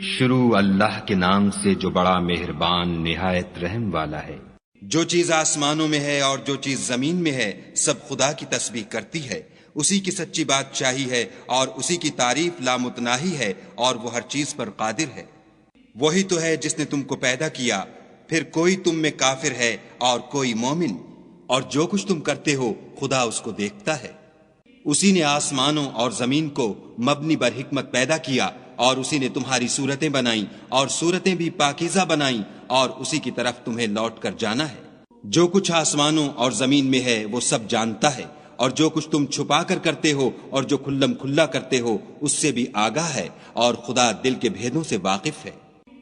شروع اللہ کے نام سے جو بڑا مہربان نہایت رحم والا ہے۔ جو چیز آسمانوں میں ہے اور جو چیز زمین میں ہے سب خدا کی تسبیح کرتی ہے، اسی کی سچی بادشاہی ہے اور اسی کی تعریف لامتناہی ہے اور وہ ہر چیز پر قادر ہے۔ وہی تو ہے جس نے تم کو پیدا کیا، پھر کوئی تم میں کافر ہے اور کوئی مومن، اور جو کچھ تم کرتے ہو خدا اس کو دیکھتا ہے۔ اسی نے آسمانوں اور زمین کو مبنی بر حکمت پیدا کیا، اور اسی نے تمہاری صورتیں بنائیں اور صورتیں بھی پاکیزہ بنائیں، اور اسی کی طرف تمہیں لوٹ کر جانا ہے۔ جو کچھ آسمانوں اور زمین میں ہے وہ سب جانتا ہے، اور جو کچھ تم چھپا کر کرتے ہو اور جو کھلم کھلا کرتے ہو اس سے بھی آگاہ ہے، اور خدا دل کے بھیدوں سے واقف ہے۔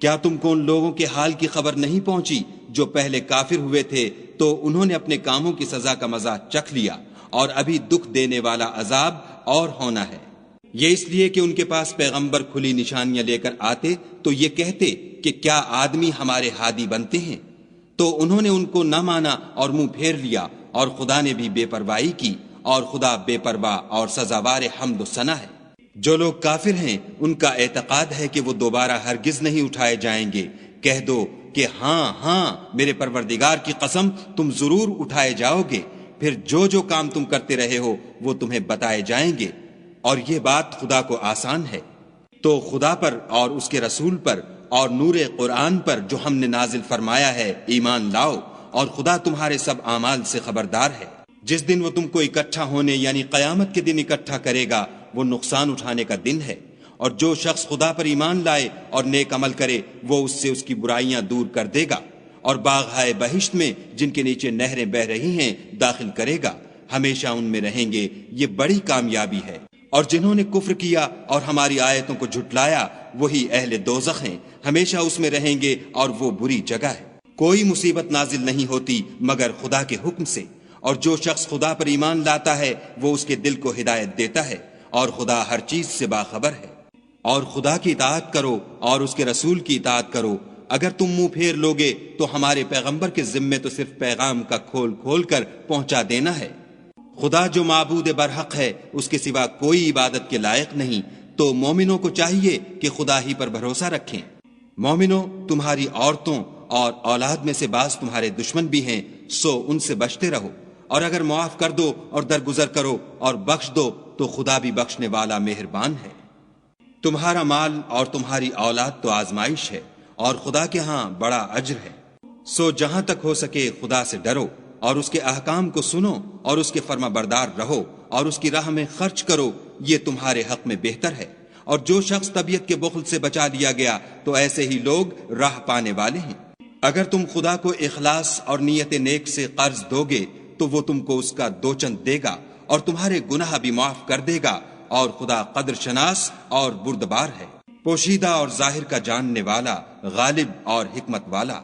کیا تم کو ان لوگوں کے حال کی خبر نہیں پہنچی جو پہلے کافر ہوئے تھے تو انہوں نے اپنے کاموں کی سزا کا مزہ چکھ لیا، اور ابھی دکھ دینے والا عذاب اور ہونا ہے۔ یہ اس لیے کہ ان کے پاس پیغمبر کھلی نشانیاں لے کر آتے تو یہ کہتے کہ کیا آدمی ہمارے ہادی بنتے ہیں، تو انہوں نے ان کو نہ مانا اور منہ پھیر لیا، اور خدا نے بھی بے پرواہی کی، اور خدا بے پرواہ اور سزاوار حمد و ثنا ہے۔ جو لوگ کافر ہیں ان کا اعتقاد ہے کہ وہ دوبارہ ہرگز نہیں اٹھائے جائیں گے۔ کہہ دو کہ ہاں ہاں میرے پروردگار کی قسم تم ضرور اٹھائے جاؤ گے، پھر جو جو کام تم کرتے رہے ہو وہ تمہیں بتائے جائیں گے، اور یہ بات خدا کو آسان ہے۔ تو خدا پر اور اس کے رسول پر اور نور قرآن پر جو ہم نے نازل فرمایا ہے ایمان لاؤ، اور خدا تمہارے سب اعمال سے خبردار ہے۔ جس دن وہ تم کو اکٹھا ہونے یعنی قیامت کے دن اکٹھا کرے گا وہ نقصان اٹھانے کا دن ہے، اور جو شخص خدا پر ایمان لائے اور نیک عمل کرے وہ اس سے اس کی برائیاں دور کر دے گا، اور باغہائے بہشت میں جن کے نیچے نہریں بہ رہی ہیں داخل کرے گا، ہمیشہ ان میں رہیں گے۔ یہ بڑی کامیابی ہے۔ اور جنہوں نے کفر کیا اور ہماری آیتوں کو جھٹلایا وہی اہل دوزخ ہیں، ہمیشہ اس میں رہیں گے، اور وہ بری جگہ ہے۔ کوئی مصیبت نازل نہیں ہوتی مگر خدا کے حکم سے، اور جو شخص خدا پر ایمان لاتا ہے وہ اس کے دل کو ہدایت دیتا ہے، اور خدا ہر چیز سے باخبر ہے۔ اور خدا کی اطاعت کرو اور اس کے رسول کی اطاعت کرو۔ اگر تم منہ پھیر لوگے تو ہمارے پیغمبر کے ذمے تو صرف پیغام کا کھول کھول کر پہنچا دینا ہے۔ خدا جو معبود برحق ہے اس کے سوا کوئی عبادت کے لائق نہیں، تو مومنوں کو چاہیے کہ خدا ہی پر بھروسہ رکھیں۔ مومنوں، تمہاری عورتوں اور اولاد میں سے بعض تمہارے دشمن بھی ہیں، سو ان سے بچتے رہو، اور اگر معاف کر دو اور درگزر کرو اور بخش دو تو خدا بھی بخشنے والا مہربان ہے۔ تمہارا مال اور تمہاری اولاد تو آزمائش ہے، اور خدا کے ہاں بڑا اجر ہے۔ سو جہاں تک ہو سکے خدا سے ڈرو، اور اس کے احکام کو سنو اور اس کے فرما بردار رہو، اور اس کی راہ میں خرچ کرو، یہ تمہارے حق میں بہتر ہے۔ اور جو شخص طبیعت کے بخل سے بچا لیا گیا تو ایسے ہی لوگ راہ پانے والے ہیں۔ اگر تم خدا کو اخلاص اور نیت نیک سے قرض دو گے تو وہ تم کو اس کا دو چند دے گا، اور تمہارے گناہ بھی معاف کر دے گا، اور خدا قدر شناس اور بردبار ہے، پوشیدہ اور ظاہر کا جاننے والا، غالب اور حکمت والا۔